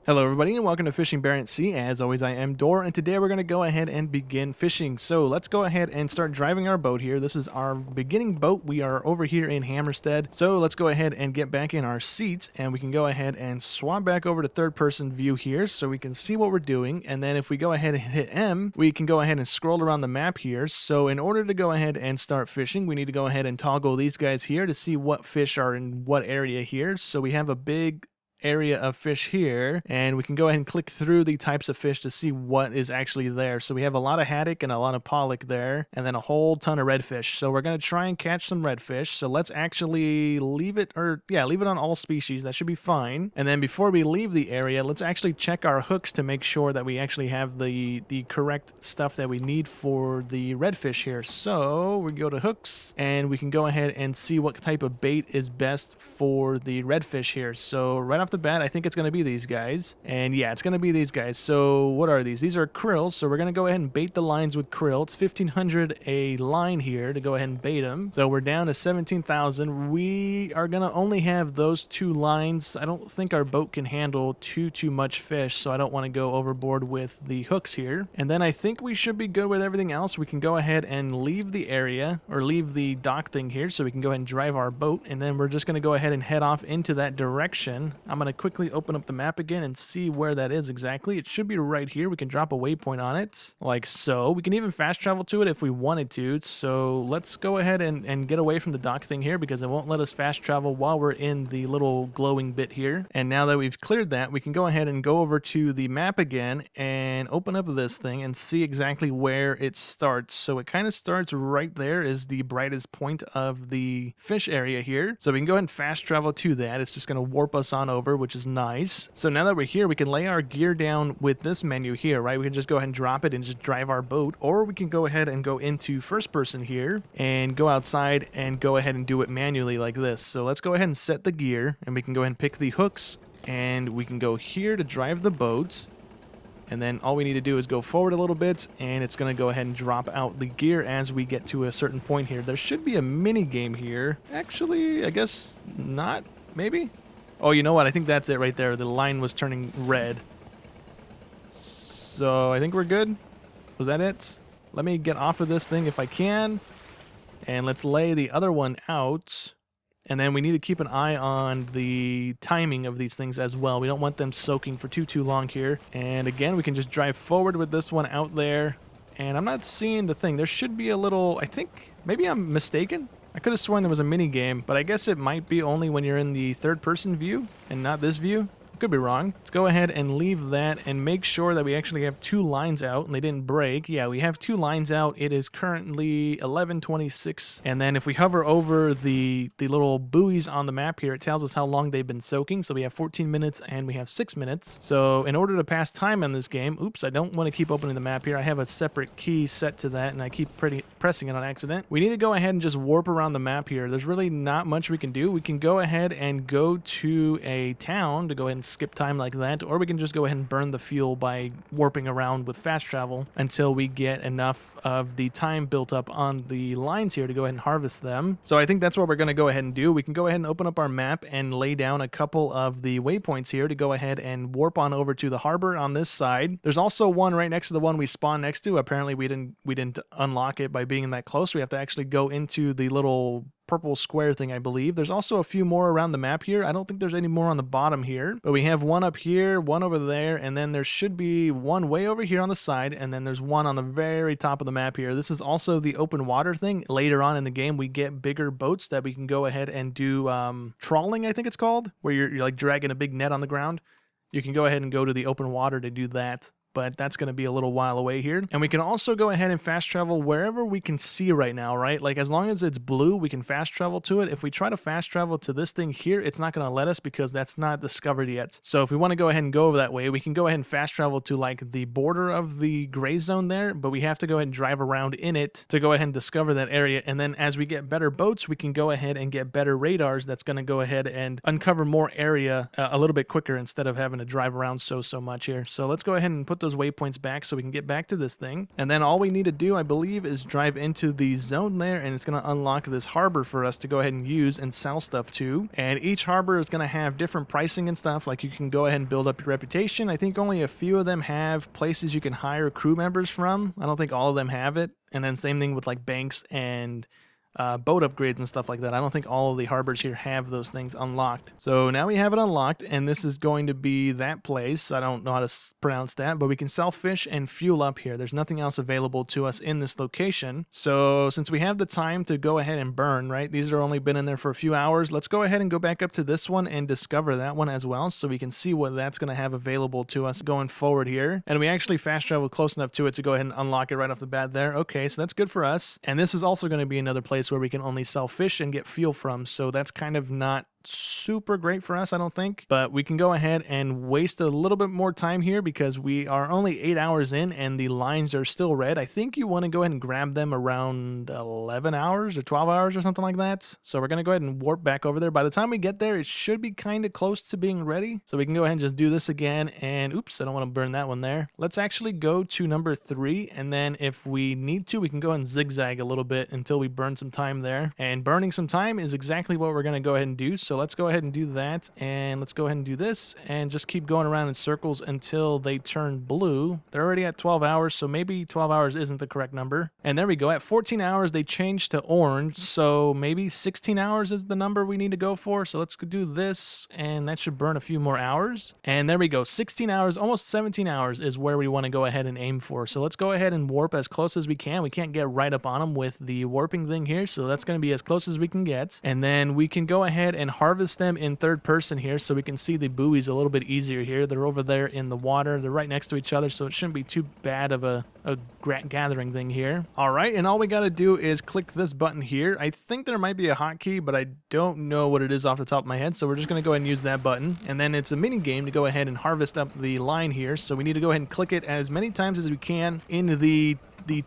Hello everybody and welcome to Fishing Barents Sea. As always, I am Dor, and today we're going to go ahead and begin fishing. So let's go ahead and start driving our boat here. This is our beginning boat. We are over here in Hammerstead. So let's go ahead and get back in our seats, and we can go ahead and swap back over to third person view here so we can see what we're doing. And then if we go ahead and hit M, we can go ahead and scroll around the map here. So in order to go ahead and start fishing, we need to go ahead and toggle these guys here to see what fish are in what area here. So we have a big area of fish here, and we can go ahead and click through the types of fish to see what is actually there. So we have a lot of haddock and a lot of pollock there, and then a whole ton of redfish. So we're going to try and catch some redfish. So let's actually leave it on all species. That should be fine. And then before we leave the area, let's actually check our hooks to make sure that we actually have the correct stuff that we need for the redfish here. So we go to hooks, and we can go ahead and see what type of bait is best for the redfish here. So right off the bat, I think it's going to be these guys. And yeah, it's going to be these guys. So what are these? These are krills. So we're going to go ahead and bait the lines with krill. It's 1,500 a line here to go ahead and bait them. So we're down to 17,000. We are going to only have those two lines. I don't think our boat can handle too much fish, so I don't want to go overboard with the hooks here. And then I think we should be good with everything else. We can go ahead and leave the area, or leave the dock thing here, so we can go ahead and drive our boat. And then we're just going to go ahead and head off into that direction. I'm going to quickly open up the map again and see where that is exactly. It should be right here. We can drop a waypoint on it, like so. We can even fast travel to it if we wanted to. So let's go ahead and get away from the dock thing here, because it won't let us fast travel while we're in the little glowing bit here. And now that we've cleared that, we can go ahead and go over to the map again and open up this thing and see exactly where it starts. So it kind of starts right there is the brightest point of the fish area here. So we can go ahead and fast travel to that. It's just going to warp us on over, which is nice. So now that we're here, we can lay our gear down with this menu here, right? We can just go ahead and drop it and just drive our boat, or we can go ahead and go into first person here and go outside and go ahead and do it manually like this. So let's go ahead and set the gear, and we can go ahead and pick the hooks, and we can go here to drive the boat. And then all we need to do is go forward a little bit, and it's going to go ahead and drop out the gear as we get to a certain point here. There should be a mini game here. Actually, I guess not, maybe? Oh, you know what? I think that's it right there. The line was turning red. So I think we're good. Was that it? Let me get off of this thing if I can. And let's lay the other one out. And then we need to keep an eye on the timing of these things as well. We don't want them soaking for too long here. And again, we can just drive forward with this one out there. And I'm not seeing the thing. There should be a little, I think, maybe I'm mistaken. I could have sworn there was a mini game, but I guess it might be only when you're in the third person view and not this view. Could be wrong. Let's go ahead and leave that and make sure that we actually have two lines out and they didn't break. Yeah, we have two lines out. It is currently 11:26. And then if we hover over the little buoys on the map here, it tells us how long they've been soaking. So we have 14 minutes and we have 6 minutes. So in order to pass time in this game, oops, I don't want to keep opening the map here. I have a separate key set to that and I keep pressing it on accident. We need to go ahead and just warp around the map here. There's really not much we can do. We can go ahead and go to a town to go ahead and skip time like that, or we can just go ahead and burn the fuel by warping around with fast travel until we get enough of the time built up on the lines here to go ahead and harvest them. So I think that's what we're going to go ahead and do. We can go ahead and open up our map and lay down a couple of the waypoints here to go ahead and warp on over to the harbor on this side. There's also one right next to the one we spawned next to. Apparently we didn't unlock it by being that close. We have to actually go into the little purple square thing, I believe. There's also a few more around the map here. I don't think there's any more on the bottom here, but we have one up here, one over there, and then there should be one way over here on the side, and then there's one on the very top of the map here. This is also the open water thing. Later on in the game, we get bigger boats that we can go ahead and do trawling, I think it's called, where you're like dragging a big net on the ground. You can go ahead and go to the open water to do that, but that's going to be a little while away here. And we can also go ahead and fast travel wherever we can see right now, right? Like as long as it's blue, we can fast travel to it. If we try to fast travel to this thing here, it's not going to let us because that's not discovered yet. So if we want to go ahead and go over that way, we can go ahead and fast travel to like the border of the gray zone there, but we have to go ahead and drive around in it to go ahead and discover that area. And then as we get better boats, we can go ahead and get better radars that's going to go ahead and uncover more area a little bit quicker instead of having to drive around so much here. So let's go ahead and put those waypoints back so we can get back to this thing. And then all we need to do, I believe, is drive into the zone there, and it's going to unlock this harbor for us to go ahead and use and sell stuff to. And each harbor is going to have different pricing and stuff. Like, you can go ahead and build up your reputation. I think only a few of them have places you can hire crew members from. I don't think all of them have it. And then same thing with like banks and boat upgrades and stuff like that. I don't think all of the harbors here have those things unlocked. So now we have it unlocked, and this is going to be that place. I don't know how to pronounce that, but we can sell fish and fuel up here. There's nothing else available to us in this location. So since we have the time to go ahead and burn, right? These are only been in there for a few hours. Let's go ahead and go back up to this one and discover that one as well, so we can see what that's going to have available to us going forward here. And we actually fast traveled close enough to it to go ahead and unlock it right off the bat there. Okay, so that's good for us. And this is also going to be another place where we can only sell fish and get fuel from, so that's kind of not super great for us, I don't think, but we can go ahead and waste a little bit more time here because we are only 8 hours in and the lines are still red. I think you want to go ahead and grab them around 11 hours or 12 hours or something like that. So we're going to go ahead and warp back over there. By the time we get there, it should be kind of close to being ready. So we can go ahead and just do this again. And oops, I don't want to burn that one there. Let's actually go to number 3, and then if we need to, we can go and zigzag a little bit until we burn some time there. And burning some time is exactly what we're going to go ahead and do. So let's go ahead and do that, and let's go ahead and do this and just keep going around in circles until they turn blue. They're already at 12 hours, so maybe 12 hours isn't the correct number. And there we go. At 14 hours, they changed to orange, so maybe 16 hours is the number we need to go for. So let's do this, and that should burn a few more hours. And there we go. 16 hours, almost 17 hours is where we want to go ahead and aim for. So let's go ahead and warp as close as we can. We can't get right up on them with the warping thing here, so that's going to be as close as we can get. And then we can go ahead and harvest them in third person here so we can see the buoys a little bit easier here. They're over there in the water. They're right next to each other, so it shouldn't be too bad of a gathering thing here. All right, and all we got to do is click this button here. I think there might be a hotkey, but I don't know what it is off the top of my head, so we're just going to go ahead and use that button. And then it's a mini game to go ahead and harvest up the line here, so we need to go ahead and click it as many times as we can in the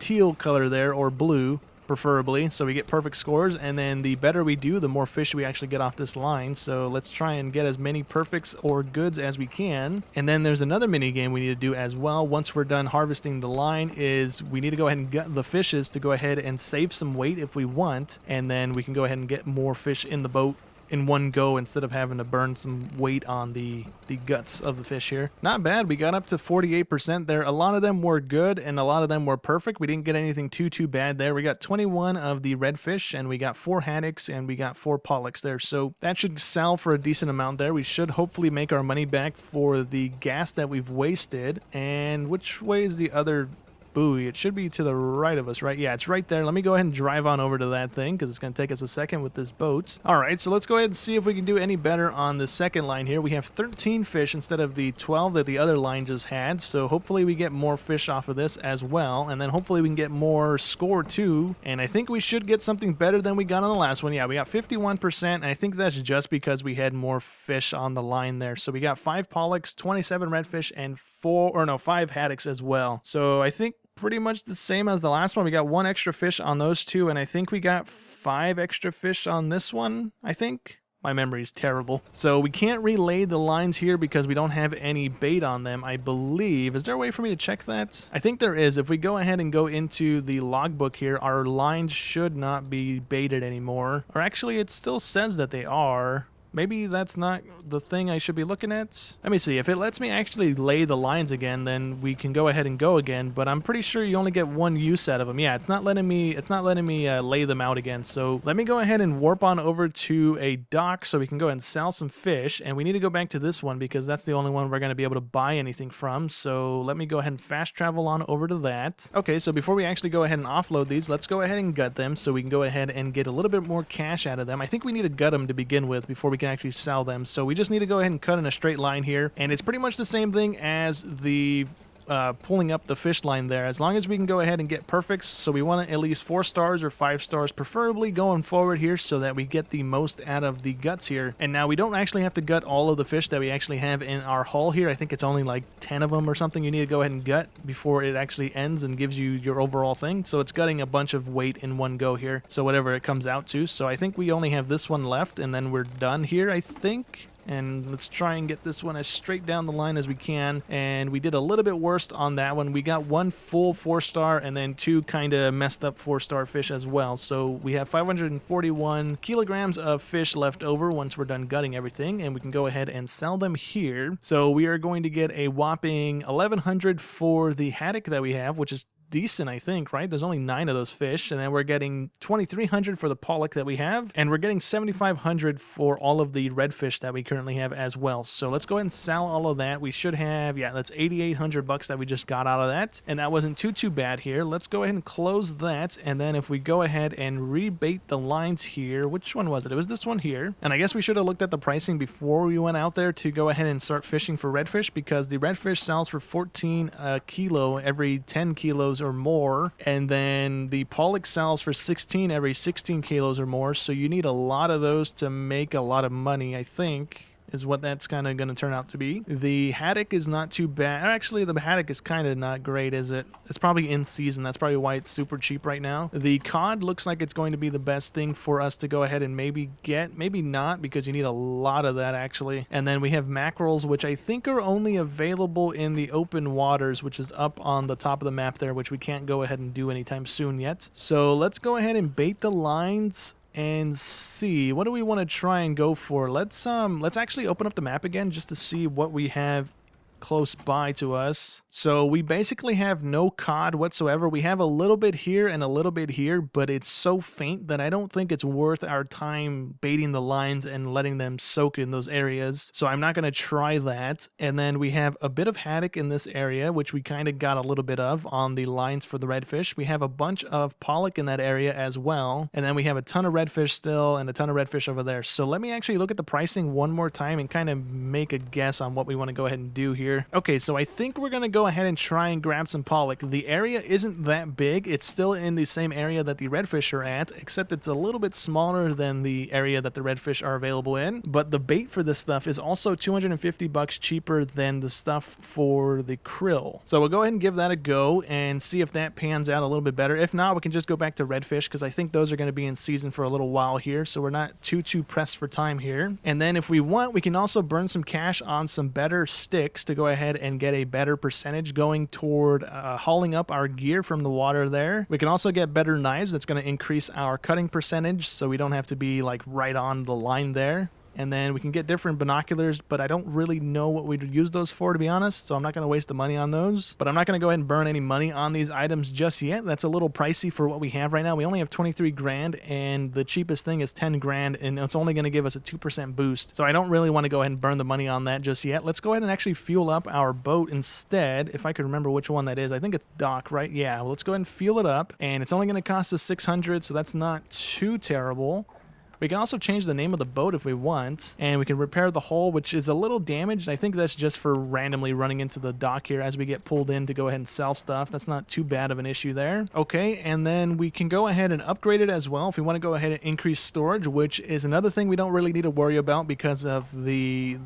teal color there, or blue preferably, so we get perfect scores. And then the better we do, the more fish we actually get off this line. So let's try and get as many perfects or goods as we can. And then there's another mini game we need to do as well once we're done harvesting the line, is we need to go ahead and gut the fishes to go ahead and save some weight if we want, and then we can go ahead and get more fish in the boat in one go instead of having to burn some weight on the guts of the fish here. Not bad. We got up to 48% there. A lot of them were good and a lot of them were perfect. We didn't get anything too bad there. We got 21 of the redfish, and we got 4 haddocks, and we got 4 pollocks there. So that should sell for a decent amount there. We should hopefully make our money back for the gas that we've wasted. And which way is the other buoy? It should be to the right of us, right? Yeah, it's right there. Let me go ahead and drive on over to that thing because it's going to take us a second with this boat. All right, so let's go ahead and see if we can do any better on the second line here. We have 13 fish instead of the 12 that the other line just had, so hopefully we get more fish off of this as well, and then hopefully we can get more score too, and I think we should get something better than we got on the last one. Yeah, we got 51%, and I think that's just because we had more fish on the line there. So we got 5 pollocks, 27 redfish, and 5 haddocks as well. So I think pretty much the same as the last one. We got 1 extra fish on those 2, and I think we got 5 extra fish on this one, I think. My memory's terrible. So we can't relay the lines here because we don't have any bait on them, I believe. Is there a way for me to check that? I think there is. If we go ahead and go into the logbook here, our lines should not be baited anymore. Or actually, it still says that they are. Maybe that's not the thing I should be looking at. Let me see. If it lets me actually lay the lines again, then we can go ahead and go again. But I'm pretty sure you only get 1 use out of them. Yeah, it's not letting me lay them out again. So let me go ahead and warp on over to a dock so we can go ahead and sell some fish. And we need to go back to this one because that's the only one we're going to be able to buy anything from. So let me go ahead and fast travel on over to that. Okay, so before we actually go ahead and offload these, let's go ahead and gut them so we can go ahead and get a little bit more cash out of them. I think we need to gut them to begin with before we can actually sell them. So we just need to go ahead and cut in a straight line here, and it's pretty much the same thing as the pulling up the fish line there, as long as we can go ahead and get perfects. So we want at least 4 stars or 5 stars preferably going forward here so that we get the most out of the guts here. And now we don't actually have to gut all of the fish that we actually have in our hull here. I think it's only like 10 of them or something you need to go ahead and gut before it actually ends and gives you your overall thing. So it's gutting a bunch of weight in one go here, so whatever it comes out to. So I think we only have this one left and then we're done here, I think. And let's try and get this one as straight down the line as we can. And we did a little bit worse on that one. We got one full 4-star and then two kind of messed up 4-star fish as well. So we have 541 kilograms of fish left over once we're done gutting everything, and we can go ahead and sell them here. So we are going to get a whopping 1,100 for the haddock that we have, which is decent, I think, right? There's only 9 of those fish, and then we're getting 2,300 for the pollock that we have, and we're getting 7,500 for all of the redfish that we currently have as well. So let's go ahead and sell all of that. We should have, yeah, that's 8,800 bucks that we just got out of that, and that wasn't too bad here. Let's go ahead and close that, and then if we go ahead and rebait the lines here, which one was it? It was this one here, and I guess we should have looked at the pricing before we went out there to go ahead and start fishing for redfish, because the redfish sells for 14 a kilo every 10 kilos or more, and then the pollock sells for 16 every 16 kilos or more, so you need a lot of those to make a lot of money, I think, is what that's kind of going to turn out to be. The haddock is not too bad. Actually, the haddock is kind of not great, is it? It's probably in season. That's probably why it's super cheap right now. The cod looks like it's going to be the best thing for us to go ahead and maybe get. Maybe not, because you need a lot of that, actually. And then we have mackerels, which I think are only available in the open waters, which is up on the top of the map there, which we can't go ahead and do anytime soon yet. So let's go ahead and bait the lines and see what do we want to try and go for. Let's actually open up the map again just to see what we have close by to us. So we basically have no cod whatsoever. We have a little bit here and a little bit here, but it's so faint that I don't think it's worth our time baiting the lines and letting them soak in those areas. So I'm not going to try that. And then we have a bit of haddock in this area, which we kind of got a little bit of on the lines for the redfish. We have a bunch of pollock in that area as well. And then we have a ton of redfish still and a ton of redfish over there. So let me actually look at the pricing one more time and kind of make a guess on what we want to go ahead and do here. Okay, so I think we're going to go ahead and try and grab some pollock. The area isn't that big. It's still in the same area that the redfish are at, except it's a little bit smaller than the area that the redfish are available in. But the bait for this stuff is also 250 bucks cheaper than the stuff for the krill. So we'll go ahead and give that a go and see if that pans out a little bit better. If not, we can just go back to redfish, because I think those are going to be in season for a little while here, so we're not too pressed for time here. And then if we want, we can also burn some cash on some better sticks to go ahead and get a better percentage going toward hauling up our gear from the water there. We can also get better knives. That's going to increase our cutting percentage, so we don't have to be like right on the line there. And then we can get different binoculars, but I don't really know what we'd use those for, to be honest, so I'm not going to waste the money on those. But I'm not going to go ahead and burn any money on these items just yet. That's a little pricey for what we have right now. We only have 23 grand, and the cheapest thing is 10 grand, and it's only going to give us a 2% boost. So I don't really want to go ahead and burn the money on that just yet. Let's go ahead and actually fuel up our boat instead, if I could remember which one that is. I think it's Dock, right? Yeah, well, let's go ahead and fuel it up, and it's only going to cost us 600, so that's not too terrible. We can also change the name of the boat if we want, and we can repair the hull, which is a little damaged. I think that's just for randomly running into the dock here as we get pulled in to go ahead and sell stuff. That's not too bad of an issue there. Okay, and then we can go ahead and upgrade it as well if we want to go ahead and increase storage, which is another thing we don't really need to worry about because of the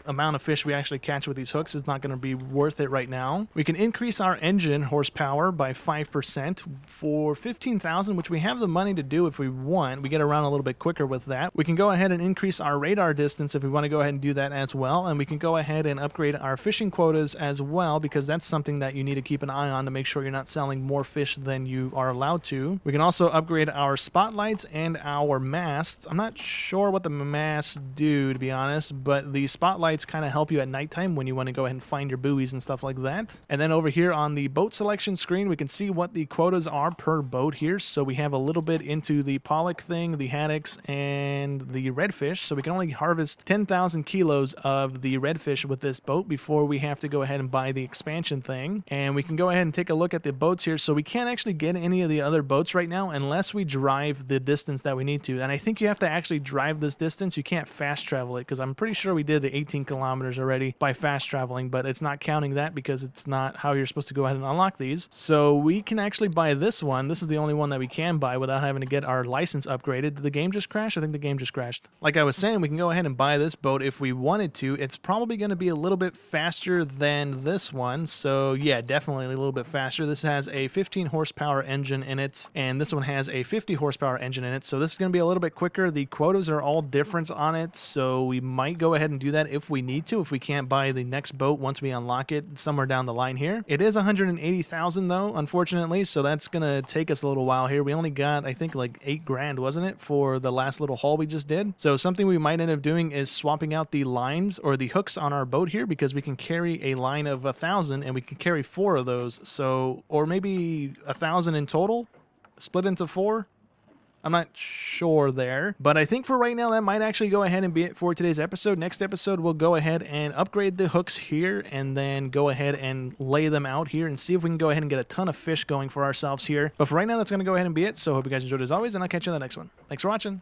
amount of fish we actually catch with these hooks is not going to be worth it right now. We can increase our engine horsepower by 5% for 15,000, which we have the money to do if we want. We get around a little bit quicker with that. We can go ahead and increase our radar distance if we want to go ahead and do that as well, and we can go ahead and upgrade our fishing quotas as well, because that's something that you need to keep an eye on to make sure you're not selling more fish than you are allowed to. We can also upgrade our spotlights and our masts. I'm not sure what the masts do, to be honest, but the spotlights kind of help you at nighttime when you want to go ahead and find your buoys and stuff like that. And then over here on the boat selection screen, we can see what the quotas are per boat here. So we have a little bit into the pollock thing, the haddocks, and the redfish, so we can only harvest 10,000 kilos of the redfish with this boat before we have to go ahead and buy the expansion thing. And we can go ahead and take a look at the boats here. So we can't actually get any of the other boats right now unless we drive the distance that we need to, and I think you have to actually drive this distance. You can't fast travel it, because I'm pretty sure we did the 18 kilometers already by fast traveling, but it's not counting that because it's not how you're supposed to go ahead and unlock these. So we can actually buy this one. This is the only one that we can buy without having to get our license upgraded. The game just crashed. crash? I think the game just crashed. Like I was saying, we can go ahead and buy this boat if we wanted to. It's probably going to be a little bit faster than this one. So yeah, definitely a little bit faster. This has a 15 horsepower engine in it, and this one has a 50 horsepower engine in it. So this is going to be a little bit quicker. The quotas are all different on it, so we might go ahead and do that if we need to, if we can't buy the next boat once we unlock it somewhere down the line here. It is 180,000 though, unfortunately, so that's going to take us a little while here. We only got, I think, like 8 grand, wasn't it, for the last little haul we just did? So something we might end up doing is swapping out the lines or the hooks on our boat here, because we can carry a line of 1,000 and we can carry 4 of those. So, or maybe 1,000 in total, split into 4. I'm not sure there, but I think for right now that might actually go ahead and be it for today's episode. Next episode, we'll go ahead and upgrade the hooks here and then go ahead and lay them out here and see if we can go ahead and get a ton of fish going for ourselves here. But for right now, that's going to go ahead and be it. So hope you guys enjoyed as always, and I'll catch you in the next one. Thanks for watching.